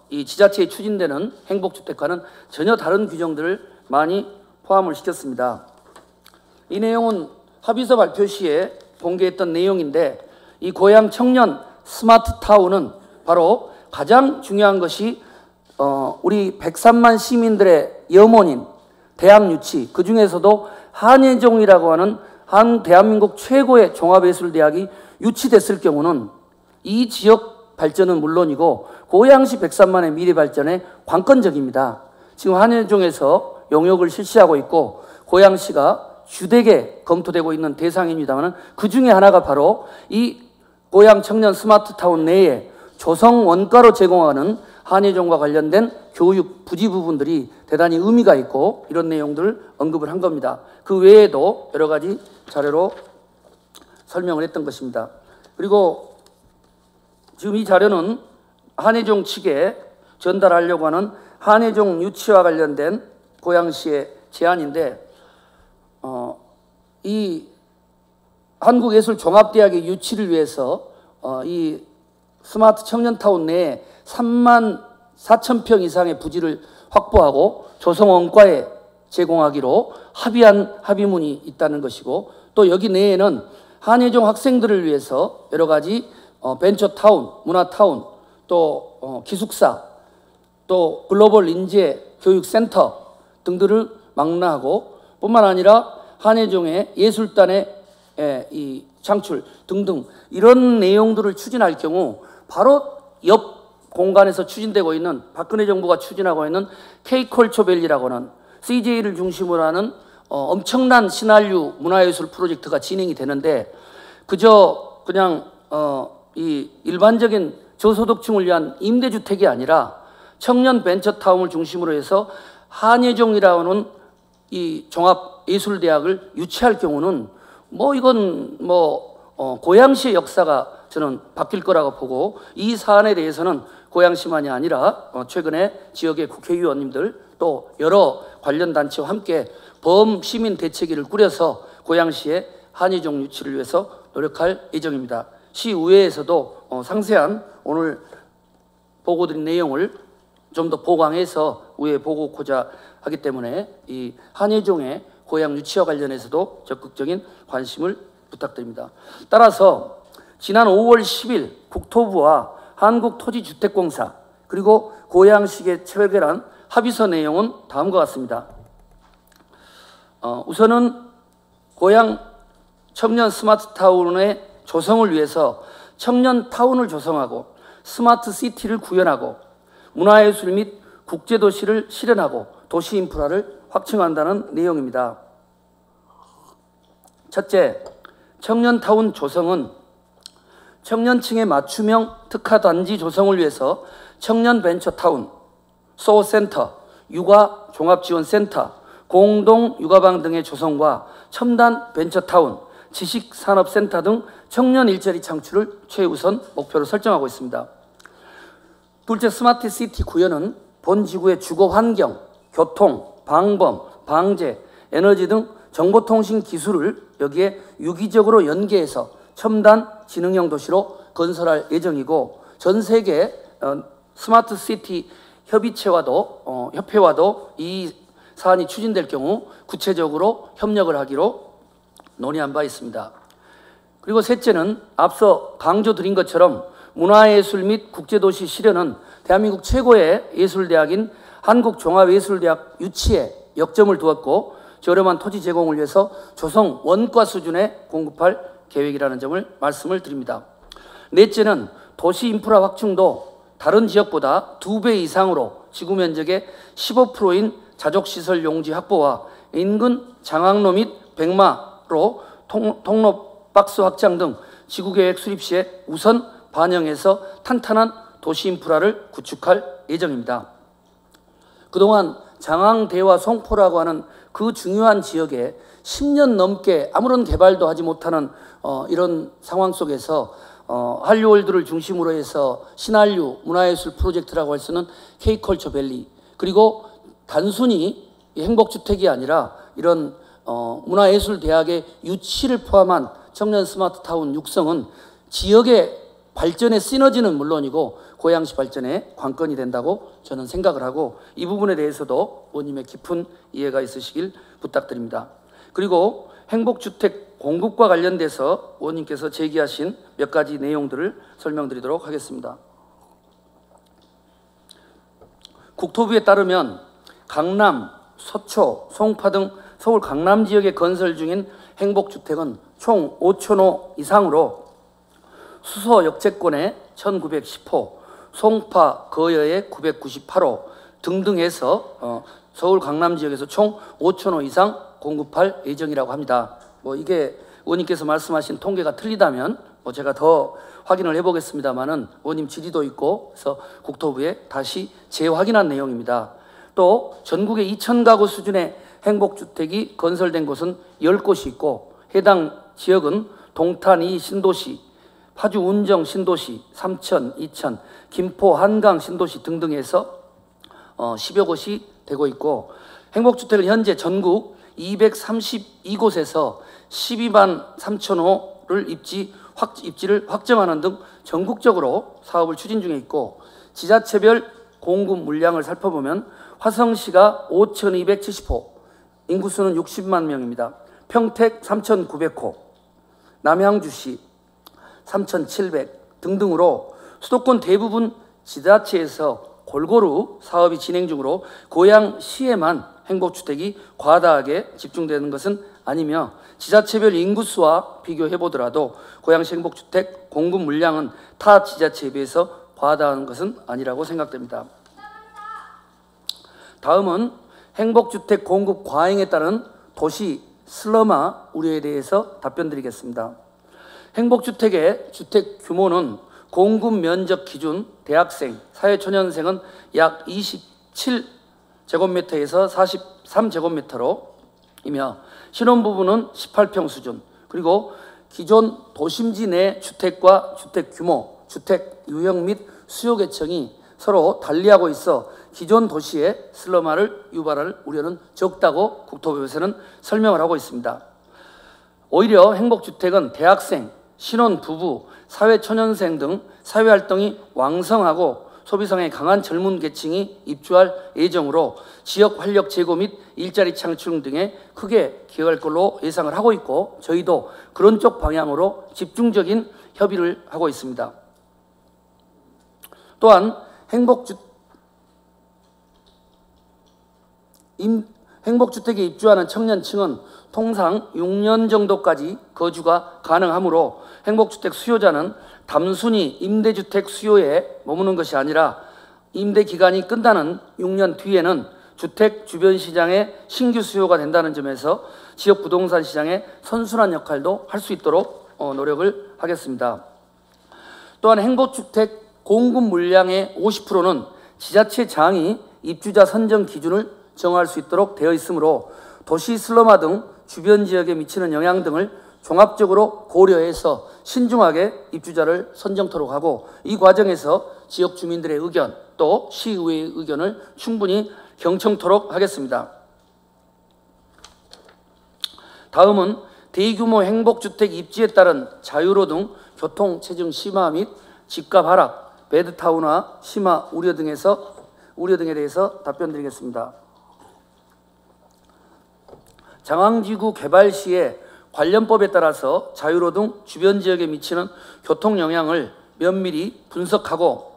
이 지자체에 추진되는 행복주택과는 전혀 다른 규정들을 많이 포함을 시켰습니다. 이 내용은 합의서 발표 시에 공개했던 내용인데, 이 고향 청년 스마트 타운은 바로 가장 중요한 것이 우리 103만 시민들의 염원인 대학 유치, 그 중에서도 한예종이라고 하는 대한민국 최고의 종합예술대학이 유치됐을 경우는 이 지역 발전은 물론이고 고양시 103만의 미래 발전에 관건적입니다. 지금 한예종에서 용역을 실시하고 있고 고양시가 주되게 검토되고 있는 대상입니다만, 그 중에 하나가 바로 이 고양 청년 스마트타운 내에 조성 원가로 제공하는 한예종과 관련된 교육 부지 부분들이 대단히 의미가 있고 이런 내용들을 언급을 한 겁니다. 그 외에도 여러 가지 자료로 설명을 했던 것입니다. 그리고 지금 이 자료는 한예종 측에 전달하려고 하는 한예종 유치와 관련된 고양시의 제안인데, 이 한국예술종합대학의 유치를 위해서 이 스마트 청년타운 내에 3만 4천 평 이상의 부지를 확보하고 조성 원가에 제공하기로 합의한 합의문이 있다는 것이고, 또 여기 내에는 한예종 학생들을 위해서 여러 가지 벤처타운, 문화타운, 또 기숙사, 또 글로벌 인재 교육센터 등들을 망라하고, 뿐만 아니라 한예종의 예술단의 이 창출 등등 이런 내용들을 추진할 경우 바로 옆 공간에서 추진되고 있는, 박근혜 정부가 추진하고 있는 K컬처밸리라고 하는 CJ를 중심으로 하는 엄청난 신한류 문화예술 프로젝트가 진행이 되는데, 그냥 이 일반적인 저소득층을 위한 임대주택이 아니라 청년 벤처타운을 중심으로 해서 한예종이라는 이 종합예술대학을 유치할 경우는 이건 고양시의 역사가 저는 바뀔 거라고 보고, 이 사안에 대해서는 고양시만이 아니라 최근에 지역의 국회의원님들 또 여러 관련 단체와 함께 범시민 대책위를 꾸려서 고양시의 한예종 유치를 위해서 노력할 예정입니다. 시의회에서도 상세한 오늘 보고드린 내용을 좀 더 보강해서 의회에 보고하고자 하기 때문에 이 한예종의 고양 유치와 관련해서도 적극적인 관심을 부탁드립니다. 따라서 지난 5월 10일 국토부와 한국토지주택공사 그리고 고양시에 체결한 합의서 내용은 다음과 같습니다. 우선은 고양 청년 스마트타운의 조성을 위해서 청년타운을 조성하고 스마트 시티를 구현하고 문화예술 및 국제도시를 실현하고 도시 인프라를 확충한다는 내용입니다. 첫째, 청년타운 조성은 청년층의 맞춤형 특화단지 조성을 위해서 청년 벤처타운, 소센터, 육아 종합지원센터, 공동 육아방 등의 조성과 첨단 벤처타운, 지식산업센터 등 청년 일자리 창출을 최우선 목표로 설정하고 있습니다. 둘째, 스마트 시티 구현은 본 지구의 주거 환경, 교통, 방범, 방제, 에너지 등 정보통신 기술을 여기에 유기적으로 연계해서 첨단 지능형 도시로 건설할 예정이고, 전 세계 스마트 시티 협회와도 이 사안이 추진될 경우 구체적으로 협력을 하기로 논의한 바 있습니다. 그리고 셋째는 앞서 강조드린 것처럼 문화예술 및 국제도시 실현은 대한민국 최고의 예술대학인 한국종합예술대학 유치에 역점을 두었고, 저렴한 토지 제공을 위해서 조성 원가 수준에 공급할 계획이라는 점을 말씀을 드립니다. 넷째는 도시 인프라 확충도 다른 지역보다 2배 이상으로 지구 면적의 15%인 자족시설 용지 확보와 인근 장항로 및 백마로 통로 박스 확장 등 지구계획 수립 시에 우선 반영해서 탄탄한 도시 인프라를 구축할 예정입니다. 그동안 장항대와 송포라고 하는 그 중요한 지역에 10년 넘게 아무런 개발도 하지 못하는 이런 상황 속에서 한류월드를 중심으로 해서 신한류 문화예술 프로젝트라고 할 수 있는 K컬처밸리, 그리고 단순히 행복주택이 아니라 이런 문화예술대학의 유치를 포함한 청년 스마트타운 육성은 지역의 발전의 시너지는 물론이고 고양시 발전의 관건이 된다고 저는 생각을 하고, 이 부분에 대해서도 의원님의 깊은 이해가 있으시길 부탁드립니다. 그리고 행복주택 공급과 관련돼서 의원님께서 제기하신 몇 가지 내용들을 설명드리도록 하겠습니다. 국토부에 따르면 강남, 서초, 송파 등 서울 강남 지역에 건설 중인 행복주택은 총 5,000호 이상으로 수서 역채권에 1,910호, 송파, 거여에 998호 등등 해서 서울 강남 지역에서 총 5,000호 이상 공급할 예정이라고 합니다. 이게 의원님께서 말씀하신 통계가 틀리다면 제가 더 확인을 해보겠습니다만은 의원님 질의도 있고 그래서 국토부에 다시 재확인한 내용입니다. 또 전국에 2,000가구 수준의 행복주택이 건설된 곳은 10곳이 있고, 해당 지역은 동탄 2 신도시, 파주 운정 신도시, 삼천, 이천, 김포 한강 신도시 등등 해서 10여 곳이 되고 있고, 행복주택은 현재 전국 232곳에서 12만 3천 호를 입지를 확정하는 등 전국적으로 사업을 추진 중에 있고, 지자체별 공급 물량을 살펴보면 화성시가 5,270호, 인구수는 60만 명입니다. 평택 3,900호, 남양주시 3,700 등등으로 수도권 대부분 지자체에서 골고루 사업이 진행 중으로 고양시에만 행복주택이 과다하게 집중되는 것은 아니며, 지자체별 인구수와 비교해 보더라도 고양시 행복주택 공급 물량은 타 지자체에 비해서 과다한 것은 아니라고 생각됩니다. 다음은 행복주택 공급 과잉에 따른 도시 슬럼화 우려에 대해서 답변드리겠습니다. 행복주택의 주택 규모는 공급 면적 기준 대학생, 사회초년생은 약 27제곱미터에서 43제곱미터로 이며 신혼부부는 18평 수준, 그리고 기존 도심지 내 주택과 주택 규모, 주택 유형 및 수요 계층이 서로 달리하고 있어 기존 도시의 슬럼화를 유발할 우려는 적다고 국토부에서는 설명을 하고 있습니다. 오히려 행복주택은 대학생, 신혼부부, 사회초년생 등 사회활동이 왕성하고 소비성에 강한 젊은 계층이 입주할 예정으로 지역 활력 제고 및 일자리 창출 등에 크게 기여할 걸로 예상을 하고 있고, 저희도 그런 쪽 방향으로 집중적인 협의를 하고 있습니다. 또한 행복주택에 입주하는 청년층은 통상 6년 정도까지 거주가 가능하므로 행복주택 수요자는 단순히 임대주택 수요에 머무는 것이 아니라 임대 기간이 끝나는 6년 뒤에는 주택 주변 시장의 신규 수요가 된다는 점에서 지역 부동산 시장의 선순환 역할도 할 수 있도록 노력을 하겠습니다. 또한 행복주택 공급 물량의 50%는 지자체장이 입주자 선정 기준을 정할 수 있도록 되어 있으므로 도시 슬럼화 등 주변 지역에 미치는 영향 등을 종합적으로 고려해서 신중하게 입주자를 선정토록 하고, 이 과정에서 지역 주민들의 의견 또 시의회의 의견을 충분히 경청토록 하겠습니다. 다음은 대규모 행복주택 입지에 따른 자유로 등 교통 체증 심화 및 집값 하락, 베드타운화 심화 우려 등에 대해서 답변드리겠습니다. 장항지구 개발 시에 관련법에 따라서 자유로 등 주변 지역에 미치는 교통 영향을 면밀히 분석하고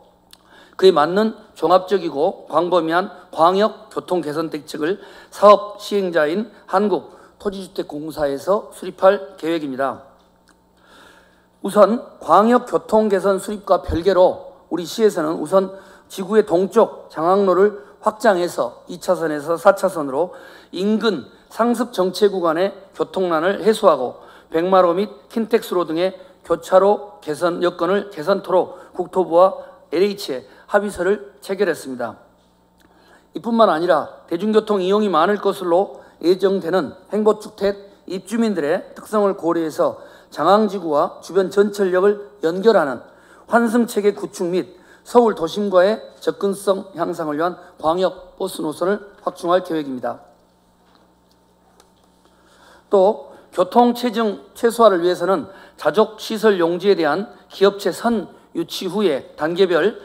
그에 맞는 종합적이고 광범위한 광역 교통 개선 대책을 사업 시행자인 한국토지주택공사에서 수립할 계획입니다. 우선 광역 교통 개선 수립과 별개로 우리 시에서는 우선 지구의 동쪽 장항로를 확장해서 2차선에서 4차선으로 인근 상습 정체 구간의 교통난을 해소하고 백마로 및 킨텍스로 등의 교차로 개선 여건을 개선토록 국토부와 LH에 합의서를 체결했습니다. 이뿐만 아니라 대중교통 이용이 많을 것으로 예정되는 행복주택 입주민들의 특성을 고려해서 장항지구와 주변 전철역을 연결하는 환승체계 구축 및 서울 도심과의 접근성 향상을 위한 광역 버스 노선을 확충할 계획입니다. 또 교통체증 최소화를 위해서는 자족시설 용지에 대한 기업체 선 유치 후에 단계별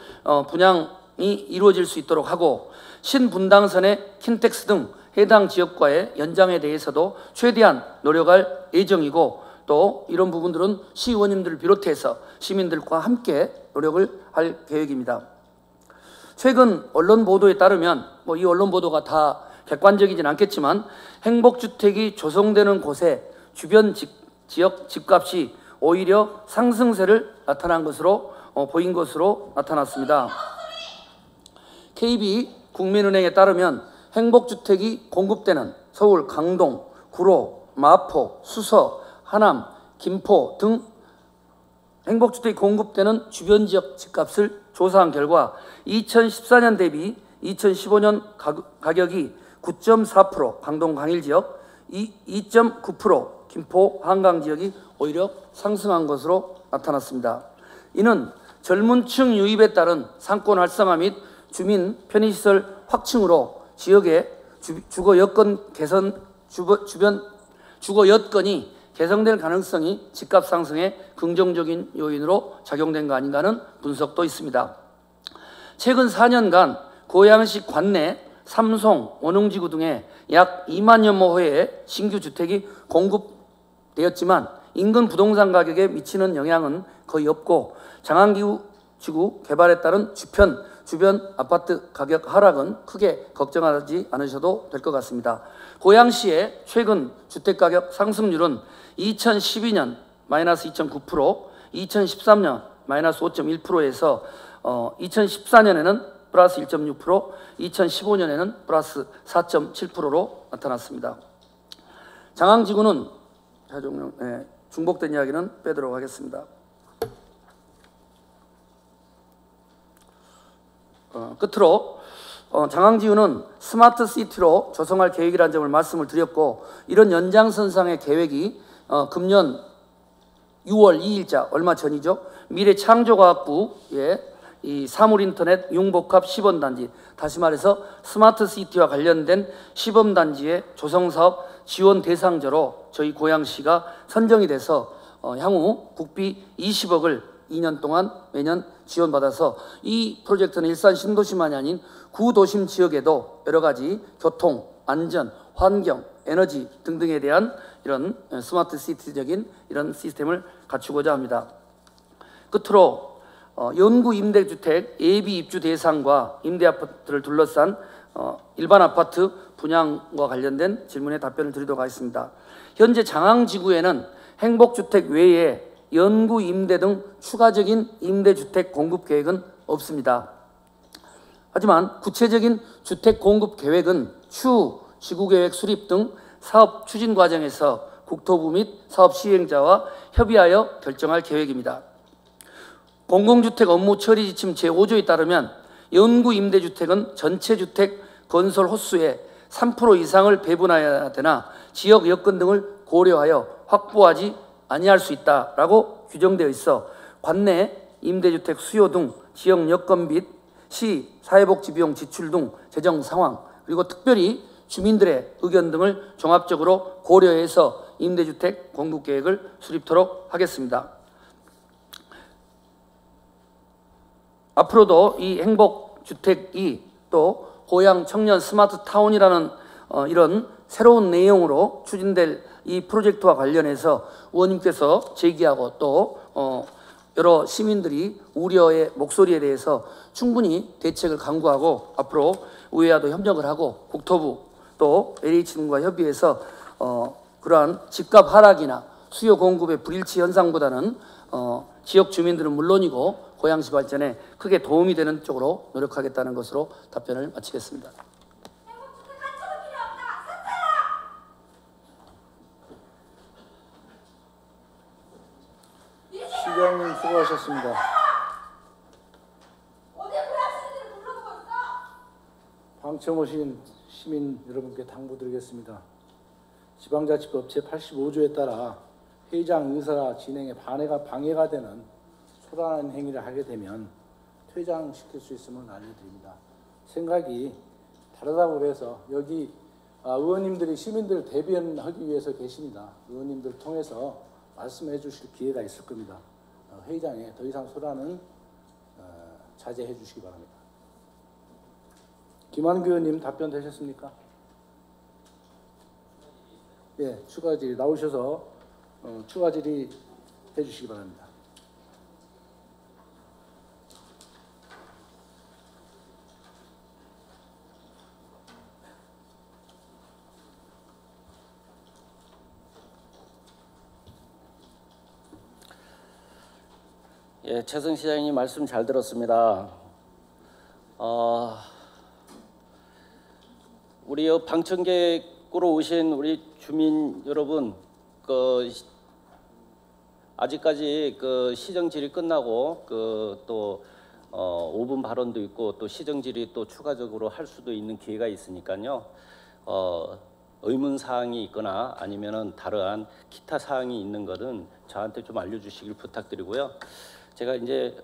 분양이 이루어질 수 있도록 하고 신분당선의 킨텍스 등 해당 지역과의 연장에 대해서도 최대한 노력할 예정이고 또 이런 부분들은 시의원님들을 비롯해서 시민들과 함께 노력을 할 계획입니다. 최근 언론 보도에 따르면 이 언론 보도가 다 객관적이진 않겠지만 행복주택이 조성되는 곳에 주변 지역 집값이 오히려 상승세를 나타난 것으로 보인 것으로 나타났습니다. KB국민은행에 따르면 행복주택이 공급되는 서울, 강동, 구로, 마포, 수서, 하남, 김포 등 행복주택이 공급되는 주변 지역 집값을 조사한 결과 2014년 대비 2015년 가격이 9.4%, 강동 강일 지역, 2.9%, 김포 한강 지역이 오히려 상승한 것으로 나타났습니다. 이는 젊은 층 유입에 따른 상권 활성화 및 주민 편의시설 확충으로 지역의 주거 여건이 개선될 가능성이 집값 상승의 긍정적인 요인으로 작용된 거 아닌가 하는 분석도 있습니다. 최근 4년간 고양시 관내, 삼송, 원흥지구 등에 약 2만여 호의 신규 주택이 공급되었지만 인근 부동산 가격에 미치는 영향은 거의 없고 장항지구 개발에 따른 주변 아파트 가격 하락은 크게 걱정하지 않으셔도 될 것 같습니다. 고양시의 최근 주택가격 상승률은 2012년 마이너스 2.9%, 2013년 마이너스 5.1%에서 2014년에는 플러스 1.6%, 2015년에는 플러스 4.7%로 나타났습니다. 장항지구는 중복된 이야기는 빼도록 하겠습니다. 끝으로 장항지구는 스마트 시티로 조성할 계획이라는 점을 말씀을 드렸고 이런 연장선상의 계획이 금년 6월 2일자 얼마 전이죠. 미래창조과학부의 이 사물인터넷 융복합 시범단지, 다시 말해서 스마트 시티와 관련된 시범단지의 조성사업 지원 대상자로 저희 고양시가 선정이 돼서 향후 국비 20억을 2년 동안 매년 지원받아서 이 프로젝트는 일산 신도시만이 아닌 구도심 지역에도 여러 가지 교통, 안전, 환경, 에너지 등등에 대한 이런 스마트 시티적인 이런 시스템을 갖추고자 합니다. 끝으로 연구 임대주택 예비 입주 대상과 임대 아파트를 둘러싼 일반 아파트 분양과 관련된 질문에 답변을 드리도록 하겠습니다. 현재 장항지구에는 행복주택 외에 연구 임대 등 추가적인 임대주택 공급 계획은 없습니다. 하지만 구체적인 주택 공급 계획은 추후 지구계획 수립 등 사업 추진 과정에서 국토부 및 사업 시행자와 협의하여 결정할 계획입니다. 공공주택 업무 처리 지침 제5조에 따르면 연구 임대주택은 전체 주택 건설 호수의 3% 이상을 배분해야 되나 지역 여건 등을 고려하여 확보하지 아니할 수 있다라고 규정되어 있어 관내 임대주택 수요 등 지역 여건 및 시 사회복지 비용 지출 등 재정 상황 그리고 특별히 주민들의 의견 등을 종합적으로 고려해서 임대주택 공급계획을 수립토록 하겠습니다. 앞으로도 이 행복주택이 또 고향 청년 스마트타운이라는 이런 새로운 내용으로 추진될 이 프로젝트와 관련해서 의원님께서 제기하고 또 여러 시민들이 우려의 목소리에 대해서 충분히 대책을 강구하고 앞으로 의회와도 협력을 하고 국토부 또 LH등과 협의해서 그러한 집값 하락이나 수요 공급의 불일치 현상보다는 지역 주민들은 물론이고 고양시 발전에 크게 도움이 되는 쪽으로 노력하겠다는 것으로 답변을 마치겠습니다. 시장님 수고하셨습니다. 방청 오신 시민 여러분께 당부드리겠습니다. 지방자치법 제85조에 따라 회장 의사 진행에 방해가 되는 소란한 행위를 하게 되면 퇴장시킬 수 있음을 알려드립니다. 생각이 다르다고 해서 여기 의원님들이 시민들을 대변하기 위해서 계십니다. 의원님들 통해서 말씀해 주실 기회가 있을 겁니다. 회의장에 더 이상 소란은 자제해 주시기 바랍니다. 김한규 의원님 답변 되셨습니까? 예, 추가 질의 나오셔서 추가 질의 해주시기 바랍니다. 예, 최승 시장님 말씀 잘 들었습니다. 우리 방청객으로 오신 우리 주민 여러분, 아직까지 시정 질의 끝나고 또 5분 발언도 있고 또 시정 질의 또 추가적으로 할 수도 있는 기회가 있으니까요. 의문 사항이 있거나 아니면은 다른 기타 사항이 있는 것은 저한테 좀 알려주시길 부탁드리고요. 제가 이제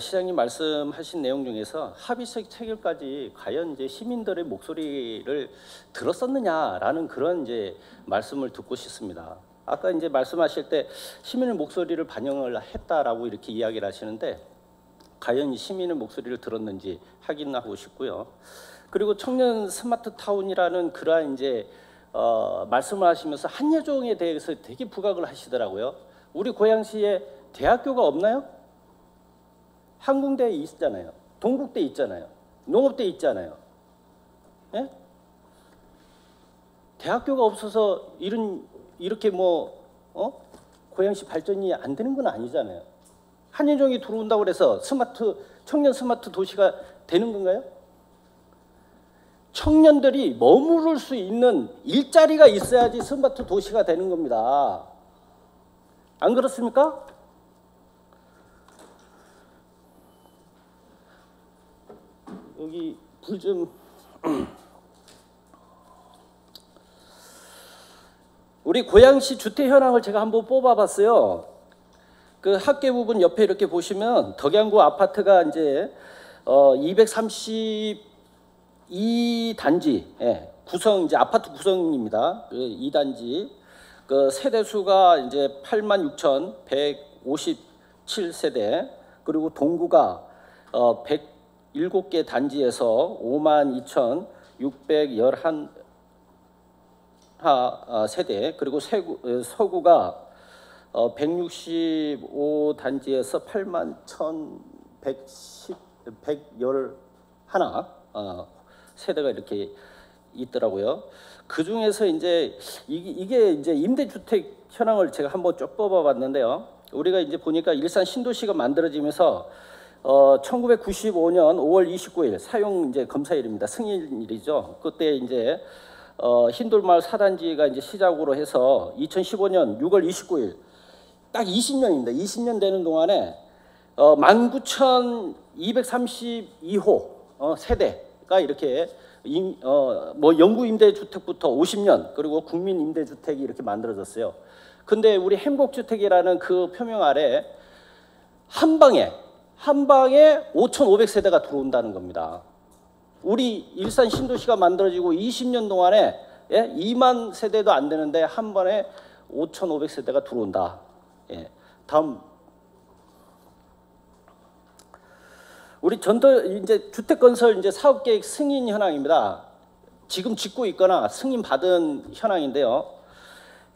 시장님 말씀하신 내용 중에서 합의책 체결까지 과연 이제 시민들의 목소리를 들었었느냐라는 그런 이제 말씀을 듣고 싶습니다. 아까 이제 말씀하실 때 시민의 목소리를 반영을 했다라고 이렇게 이야기를 하시는데 과연 이 시민의 목소리를 들었는지 확인하고 싶고요. 그리고 청년 스마트 타운이라는 그러한 이제 말씀을 하시면서 한예종에 대해서 되게 부각을 하시더라고요. 우리 고양시에 대학교가 없나요? 항공대 있잖아요. 동국대 있잖아요. 농업대 있잖아요. 예? 대학교가 없어서 이렇게 고양시 발전이 안 되는 건 아니잖아요. 한예종이 들어온다고 해서 청년 스마트 도시가 되는 건가요? 청년들이 머무를 수 있는 일자리가 있어야지 스마트 도시가 되는 겁니다. 안 그렇습니까? 여기 불 좀 우리 고양시 주택 현황을 제가 한번 뽑아봤어요. 그 학계 부분 옆에 이렇게 보시면 덕양구 아파트가 이제 232단지 구성 이제 아파트 구성입니다. 2단지 그 세대 수가 이제 86,157세대 그리고 동구가 107개 단지에서 52,611 세대 그리고 서구가 165단지에서 81,111 세대가 이렇게 있더라고요. 그 중에서 이제 이게 이제 임대주택 현황을 제가 한번 쭉 뽑아봤는데요. 우리가 이제 보니까 일산 신도시가 만들어지면서 1995년 5월 29일 사용 이제 검사일입니다. 승인일이죠. 그때 이제 흰돌마을 4단지가 이제 시작으로 해서 2015년 6월 29일 딱 20년입니다. 20년 되는 동안에 19,232호 세대가 이렇게 영구 임대주택부터 50년 그리고 국민 임대주택이 이렇게 만들어졌어요. 근데 우리 행복주택이라는 그 표명 아래 한 방에 5,500세대가 들어온다는 겁니다. 우리 일산 신도시가 만들어지고 20년 동안에 2만 세대도 안 되는데 한 번에 5,500세대가 들어온다. 예. 다음 우리 전도 이제 주택 건설 이제 사업 계획 승인 현황입니다. 지금 짓고 있거나 승인 받은 현황인데요.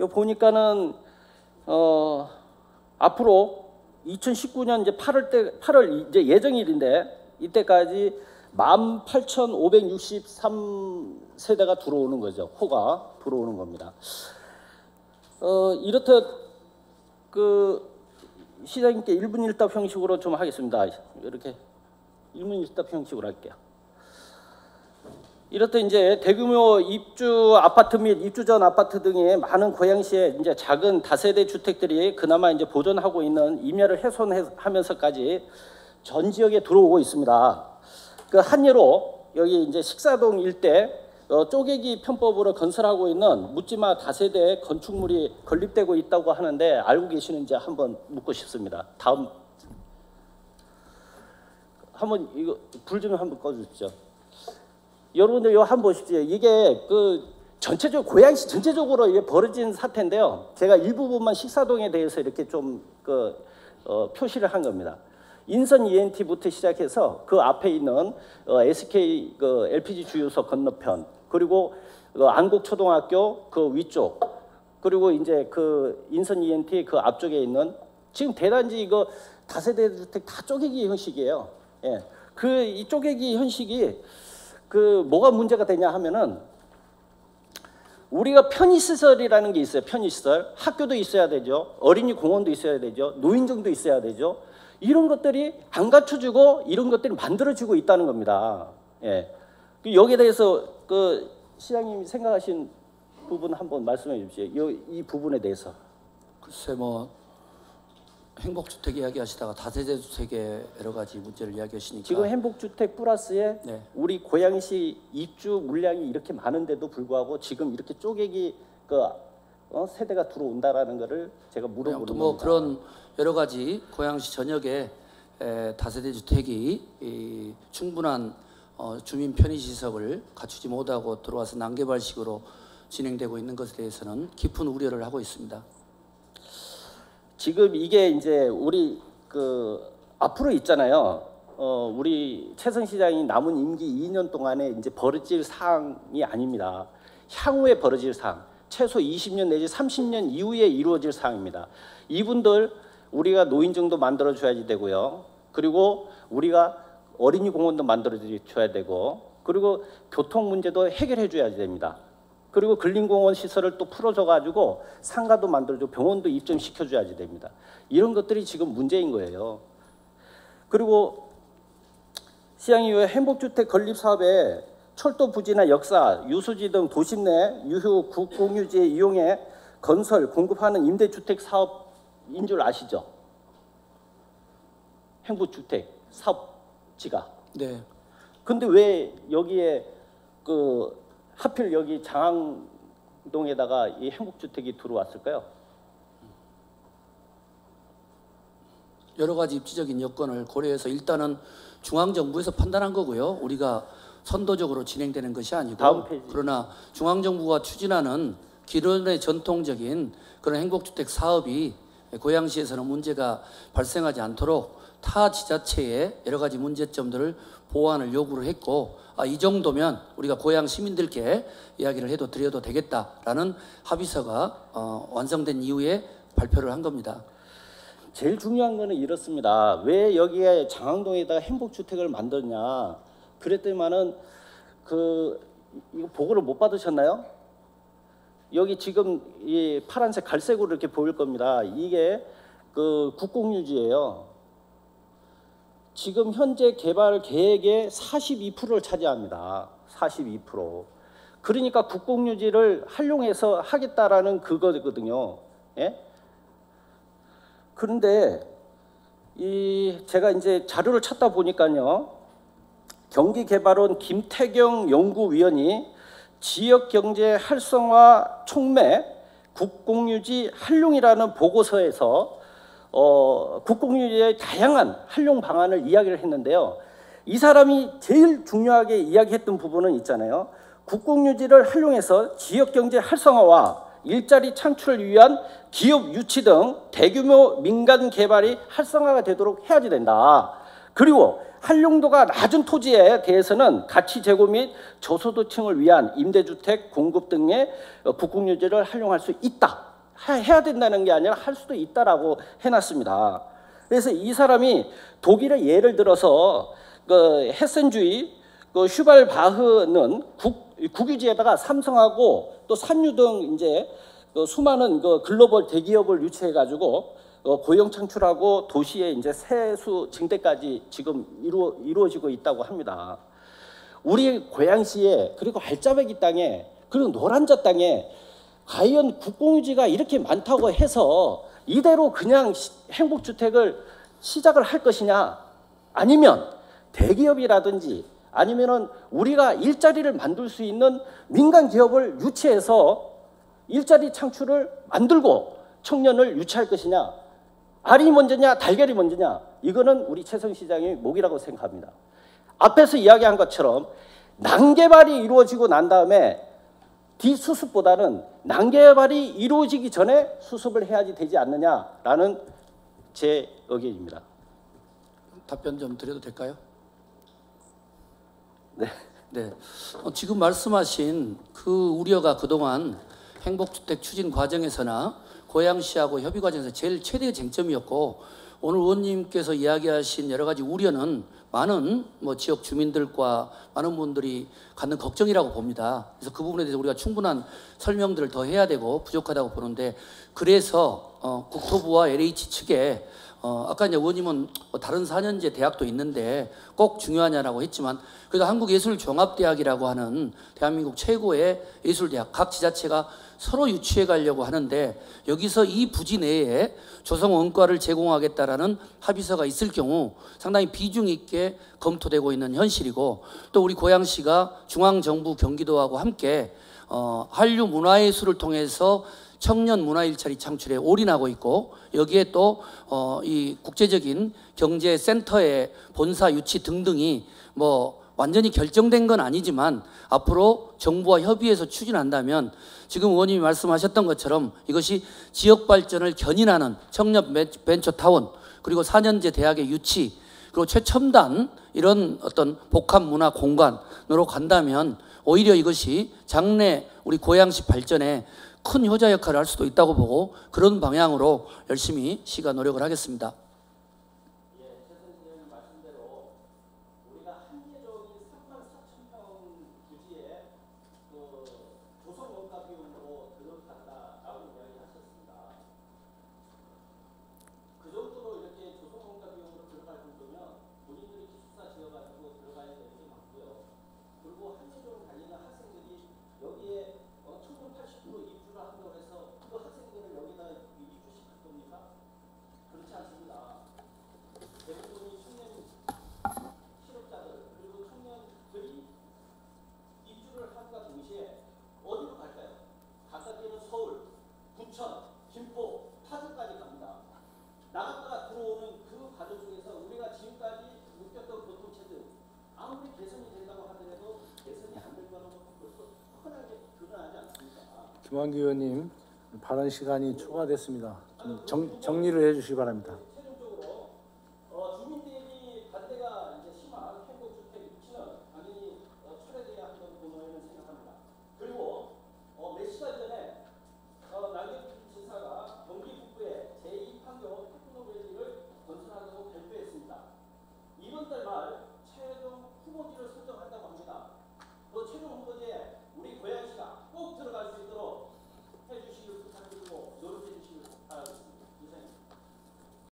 요 보니까는 앞으로 2019년 이제 8월 이제 예정일인데 이때까지 18,563세대가 들어오는 거죠. 호가 들어오는 겁니다. 이렇듯 그 시장님께 1분 1답 형식으로 좀 하겠습니다. 이렇게 1분 1답 형식으로 할게요. 이렇듯 이제 대규모 입주 아파트 및 입주 전 아파트 등의 많은 고양시의 이제 작은 다세대 주택들이 그나마 이제 보존하고 있는 임야를 훼손하면서까지 전 지역에 들어오고 있습니다. 그 한 예로 여기 이제 식사동 일대 쪼개기 편법으로 건설하고 있는 묻지마 다세대 건축물이 건립되고 있다고 하는데 알고 계시는지 한번 묻고 싶습니다. 다음 한번 이거 불 좀 한번 꺼주시죠. 여러분들 이거 한번 보십시오. 이게 그 전체적으로 고양시 전체적으로 이게 벌어진 사태인데요. 제가 일부분만 식사동에 대해서 이렇게 좀 표시를 한 겁니다. 인선 ENT부터 시작해서 그 앞에 있는 SK 그 LPG 주유소 건너편, 그리고 안국초등학교 그 위쪽, 그리고 이제 그 인선 ENT 그 앞쪽에 있는 지금 대단지 이거 다세대 주택 다 쪼개기 형식이에요. 예. 그 이 쪼개기 형식이 그 뭐가 문제가 되냐 하면은 우리가 편의시설이라는 게 있어요. 편의시설. 학교도 있어야 되죠. 어린이 공원도 있어야 되죠. 노인정도 있어야 되죠. 이런 것들이 안 갖춰지고 이런 것들이 만들어지고 있다는 겁니다. 예. 여기에 대해서 그 시장님이 생각하신 부분 한번 말씀해 주십시오. 이 부분에 대해서. 글쎄 뭐 행복주택 이야기하시다가 다세대 주택의 여러 가지 문제를 이야기하시니까 지금 행복주택 플러스에 네. 우리 고양시 입주 물량이 이렇게 많은데도 불구하고 지금 이렇게 쪼개기 세대가 들어온다라는 것을 제가 물어보는 겁니다. 뭐 그런 여러 가지 고양시 전역에 다세대 주택이 충분한 주민 편의 시설을 갖추지 못하고 들어와서 난개발식으로 진행되고 있는 것에 대해서는 깊은 우려를 하고 있습니다. 지금 이게 이제 우리 그 앞으로 있잖아요. 우리 최선 시장이 남은 임기 2년 동안에 이제 벌어질 사항이 아닙니다. 향후에 벌어질 사항, 최소 20년 내지 30년 이후에 이루어질 사항입니다. 이분들 우리가 노인정도 만들어 줘야지 되고요. 그리고 우리가 어린이 공원도 만들어 줘야 되고, 그리고 교통 문제도 해결해 줘야 됩니다. 그리고 근린공원 시설을 또 풀어줘 가지고 상가도 만들어주고 병원도 입점시켜 줘야지 됩니다. 이런 것들이 지금 문제인 거예요. 그리고 시장 이후에 행복주택 건립 사업에 철도 부지나 역사, 유수지 등 도심 내 유휴 국공유지에 이용해 건설, 공급하는 임대주택 사업인 줄 아시죠? 행복주택 사업지가. 네. 근데 왜 여기에 하필 여기 장항동에다가 이 행복주택이 들어왔을까요? 여러 가지 입지적인 여건을 고려해서 일단은 중앙정부에서 판단한 거고요. 우리가 선도적으로 진행되는 것이 아니고, 다음 페이지. 그러나 중앙정부가 추진하는 기존의 전통적인 그런 행복주택 사업이 고양시에서는 문제가 발생하지 않도록 타 지자체의 여러 가지 문제점들을 보완을 요구를 했고, 이 정도면 우리가 고양 시민들께 이야기를 해도 드려도 되겠다라는 합의서가 완성된 이후에 발표를 한 겁니다. 제일 중요한 거는 이렇습니다. 왜 여기에 장항동에다가 행복주택을 만들었냐? 그랬더니만은 이거 보고를 못 받으셨나요? 여기 지금 이 파란색 갈색으로 이렇게 보일 겁니다. 이게 국공유지예요. 지금 현재 개발 계획의 42%를 차지합니다. 42%. 그러니까 국공유지를 활용해서 하겠다라는 그거거든요. 예? 그런데 제가 이제 자료를 찾다 보니까요. 경기개발원 김태경 연구위원이 지역경제 활성화 촉매 국공유지 활용이라는 보고서에서 국공유지의 다양한 활용 방안을 이야기를 했는데요. 이 사람이 제일 중요하게 이야기했던 부분은 있잖아요. 국공유지를 활용해서 지역경제 활성화와 일자리 창출을 위한 기업 유치 등 대규모 민간 개발이 활성화가 되도록 해야지 된다. 그리고 활용도가 낮은 토지에 대해서는 가치 제고 및 저소득층을 위한 임대주택 공급 등의 국공유지를 활용할 수 있다. 해야 된다는 게 아니라 할 수도 있다라고 해놨습니다. 그래서 이 사람이 독일의 예를 들어서 그 헤센주의 그 슈발바흐는 국유지에다가 삼성하고 또 산유 등 이제 그 수많은 그 글로벌 대기업을 유치해 가지고 고용 창출하고 도시의 이제 세수 증대까지 지금 이루어지고 있다고 합니다. 우리 고양시에 그리고 알짜배기 땅에 그리고 노란자 땅에 과연 국공유지가 이렇게 많다고 해서 이대로 그냥 행복주택을 시작을 할 것이냐, 아니면 대기업이라든지 아니면은 우리가 일자리를 만들 수 있는 민간 기업을 유치해서 일자리 창출을 만들고 청년을 유치할 것이냐, 알이 먼저냐 달걀이 먼저냐, 이거는 우리 최성 시장의 몫이라고 생각합니다. 앞에서 이야기한 것처럼 난개발이 이루어지고 난 다음에 뒤수습보다는 난개발이 이루어지기 전에 수습을 해야지 되지 않느냐라는 제 의견입니다. 답변 좀 드려도 될까요? 네. 네. 지금 말씀하신 그 우려가 그동안 행복주택 추진 과정에서나 고양시하고 협의 과정에서 제일 최대의 쟁점이었고, 오늘 의원님께서 이야기하신 여러 가지 우려는 많은 지역 주민들과 많은 분들이 갖는 걱정이라고 봅니다. 그래서 그 부분에 대해서 우리가 충분한 설명들을 더 해야 되고 부족하다고 보는데, 그래서 국토부와 LH 측에 아까 이제 의원님은 다른 4년제 대학도 있는데 꼭 중요하냐라고 했지만, 그래도 한국예술종합대학이라고 하는 대한민국 최고의 예술대학 각 지자체가 서로 유치해 가려고 하는데, 여기서 이 부지 내에 조성원과를 제공하겠다라는 합의서가 있을 경우 상당히 비중 있게 검토되고 있는 현실이고, 또 우리 고양시가 중앙정부 경기도하고 함께 한류 문화예술을 통해서 청년 문화 일자리 창출에 올인하고 있고, 여기에 또 이 국제적인 경제 센터의 본사 유치 등등이 완전히 결정된 건 아니지만 앞으로 정부와 협의해서 추진한다면 지금 의원님이 말씀하셨던 것처럼 이것이 지역 발전을 견인하는 청년 벤처타운, 그리고 4년제 대학의 유치, 그리고 최첨단 이런 어떤 복합 문화 공간으로 간다면 오히려 이것이 장래 우리 고양시 발전에 큰 효자 역할을 할 수도 있다고 보고, 그런 방향으로 열심히 시가 노력을 하겠습니다. 김환기 의원님, 발언 시간이 초과됐습니다. 좀 정리를 해주시기 바랍니다.